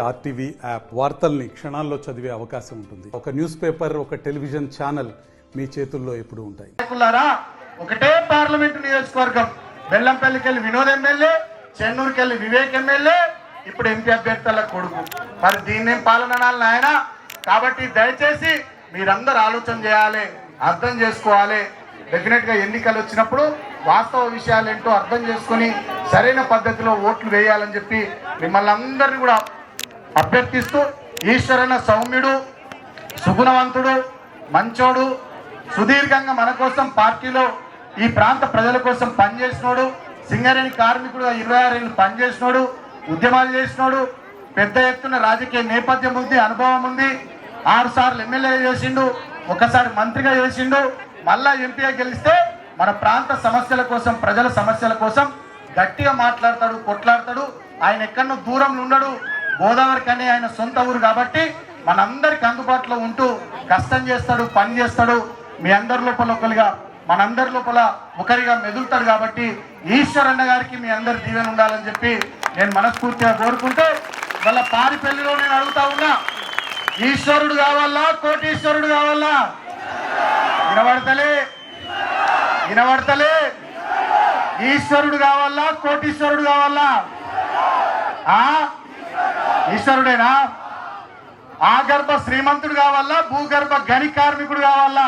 RTV app వార్తల్ని క్షణాల్లో చదివే అవకాశం ఉంటుంది. ఒక న్యూస్ పేపర్, ఒక టెలివిజన్ ఛానల్ మీ చేతుల్లో ఎప్పుడూ ఉంటాయి. ఒకటే పార్లమెంటు నియోజకవర్గం, బెల్లంపల్లికెళ్ళి వినోద్ ఎమ్మెల్యే, చెన్నూరుకెళ్ళి వివేక్ ఎమ్మెల్యే, ఇప్పుడు ఎంపీ అభ్యర్థుల కొడుకు. మరి దీన్నేం పాలన నాయన. కాబట్టి దయచేసి మీరందరూ ఆలోచన చేయాలి, అర్థం చేసుకోవాలి. డెఫినెట్గా ఎన్నికలు వచ్చినప్పుడు వాస్తవ విషయాలు ఏంటో అర్థం చేసుకుని సరైన పద్ధతిలో ఓట్లు వేయాలని చెప్పి మిమ్మల్ని అందరినీ కూడా అభ్యర్థిస్తూ, ఈశ్వరన్న సౌమ్యుడు, సుగుణవంతుడు, మంచోడు, సుదీర్ఘంగా మన కోసం పార్టీలో ఈ ప్రాంత ప్రజల కోసం పనిచేసినోడు, సింగరేణి కార్మికుడుగా 26 ఏళ్ళు పనిచేసినోడు, ఉద్యమాలు చేసినోడు, పెద్ద ఎత్తున రాజకీయ నేపథ్యం ఉంది, అనుభవం ఉంది. 6 సార్లు ఎమ్మెల్యే చేసిండు, ఒకసారి మంత్రిగా చేసిండు. మళ్ళా ఎంపీగా గెలిస్తే మన ప్రాంత సమస్యల కోసం, ప్రజల సమస్యల కోసం గట్టిగా మాట్లాడతాడు, కొట్లాడతాడు. ఆయన ఎక్కడో దూరంలో ఉండడు, గోదావరికి అనే ఆయన సొంత ఊరు కాబట్టి మనందరికి అందుబాటులో ఉంటూ కష్టం చేస్తాడు, పని చేస్తాడు. మీ అందరి లోపల ఒకరిగా, మనందరి లోపల ఒకరిగా మెదులుతాడు. కాబట్టి ఈశ్వరన్న గారికి మీ అందరి దీవెన ఉండాలని చెప్పి నేను మనస్ఫూర్తిగా కోరుకుంటూ, వాళ్ళ పారిపల్లిలో నేను అడుగుతా ఉన్నా, ఈశ్వరుడు కావాలా, కోటీశ్వరుడు కావాలా? వినబడతలే. ఈశ్వరుడు కావాలా, కోటీశ్వరుడు కావాలా? ఈశ్వరుడేనా? ఆగర్భ శ్రీమంతుడు కావాలా, భూగర్భ గని కార్మికుడు కావాలా?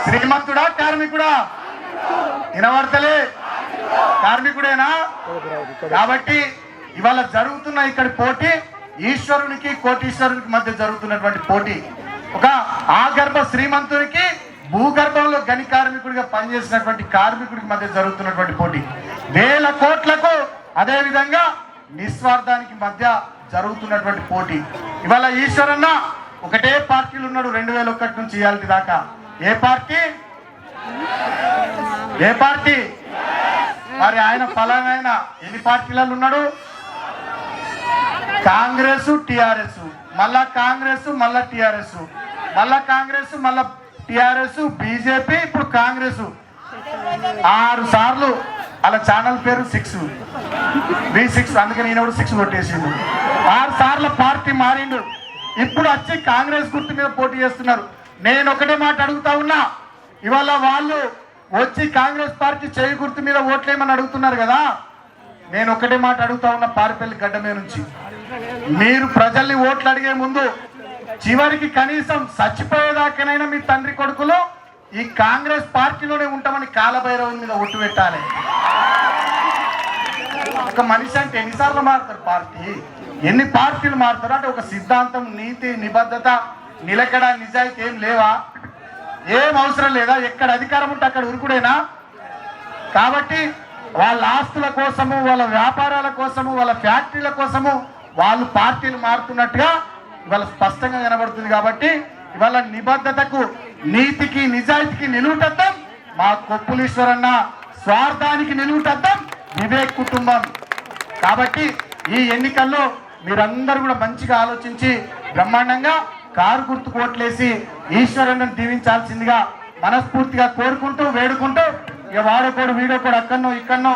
శ్రీమంతుడా, కార్మికుడా? వినబడతలే. కార్మికుడేనా? కాబట్టి ఇవాళ జరుగుతున్న ఇక్కడ పోటీ ఈశ్వరునికి, కోటీశ్వరునికి మధ్య జరుగుతున్నటువంటి పోటీ. ఒక ఆగర్భ శ్రీమంతునికి, భూగర్భంలో గని కార్మికుడిగా పనిచేసినటువంటి కార్మికుడికి మధ్య జరుగుతున్నటువంటి పోటీ. 1000 కోట్లకు, అదేవిధంగా నిస్వార్థానికి మధ్య జరుగుతున్నటువంటి పోటీ. ఇవాళ ఈశ్వరన్న ఒకటే పార్టీలు ఉన్నాడు 2001 నుంచి ఇవాళ దాకా. ఏ పార్టీ? మరి ఆయన ఫలానాయన ఎన్ని పార్టీలలో ఉన్నాడు? కాంగ్రెస్, టిఆర్ఎస్, మళ్ళా కాంగ్రెస్, మళ్ళా టిఆర్ఎస్, మళ్ళా కాంగ్రెస్, మళ్ళా టిఆర్ఎస్, బీజేపీ, ఇప్పుడు కాంగ్రెస్. 6 సార్లు. అలా ఛానల్ పేరు 6 V6, అందుకని ఈయన కూడా 6 కొట్టేసిండు. 6 సార్లు పార్టీ మారిండు. ఇప్పుడు వచ్చి కాంగ్రెస్ గుర్తు మీద పోటీ చేస్తున్నారు. నేను ఒకటే మాట అడుగుతా ఉన్నా, ఇవాళ వాళ్ళు వచ్చి కాంగ్రెస్ పార్టీ చేయి గుర్తు మీద ఓట్లేమని అడుగుతున్నారు కదా. నేను ఒకటే మాట అడుగుతా ఉన్నా, పారిపల్లి గడ్డ మీద నుంచి, మీరు ప్రజల్ని ఓట్లు అడిగే ముందు చివరికి కనీసం చచ్చిపోయేదాకానైనా మీ తండ్రి కొడుకులు ఈ కాంగ్రెస్ పార్టీలోనే ఉంటామని కాలభైరవుని మీద ఒట్టు పెట్టాలి. ఒక మనిషి అంటే ఎన్నిసార్లు మారుతారు పార్టీ? ఎన్ని పార్టీలు మారుతారు? అంటే ఒక సిద్ధాంతం, నీతి, నిబద్ధత, నిలకడ, నిజాయితీ ఏం లేవా? ఏం అవసరం లేదా? ఎక్కడ అధికారం ఉంటే అక్కడ ఉరుకుడేనా? కాబట్టి వాళ్ళ ఆస్తుల కోసము, వాళ్ళ వ్యాపారాల కోసము, వాళ్ళ ఫ్యాక్టరీల కోసము వాళ్ళు పార్టీలు మారుతున్నట్టుగా ఇవాళ స్పష్టంగా కనబడుతుంది. కాబట్టి ఇవాళ నిబద్ధతకు, నీతికి, నిజాయితీకి నిలువుటద్దం మా కొప్పులీశ్వరన్న, స్వార్థానికి నిలువుటద్దం వివేక్ కుటుంబం. కాబట్టి ఈ ఎన్నికల్లో మీరందరూ కూడా మంచిగా ఆలోచించి బ్రహ్మాండంగా కారు గుర్తుకు ఓట్లేసి ఈశ్వరన్నను దీవించాల్సిందిగా మనస్ఫూర్తిగా కోరుకుంటూ, వేడుకుంటూ, ఇక వాడోకోడు వీడోకోడు అక్కడనో ఇక్కడనో.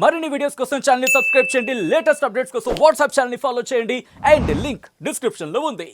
మరిన్ని వీడియోస్ కోసం ఛానల్ ని సబ్స్క్రైబ్ చేయండి. లేటెస్ట్ అప్డేట్స్ కోసం వాట్సాప్ ఛానల్ ని ఫాలో చేయండి. అండ్ లింక్ డిస్క్రిప్షన్ లో ఉంది.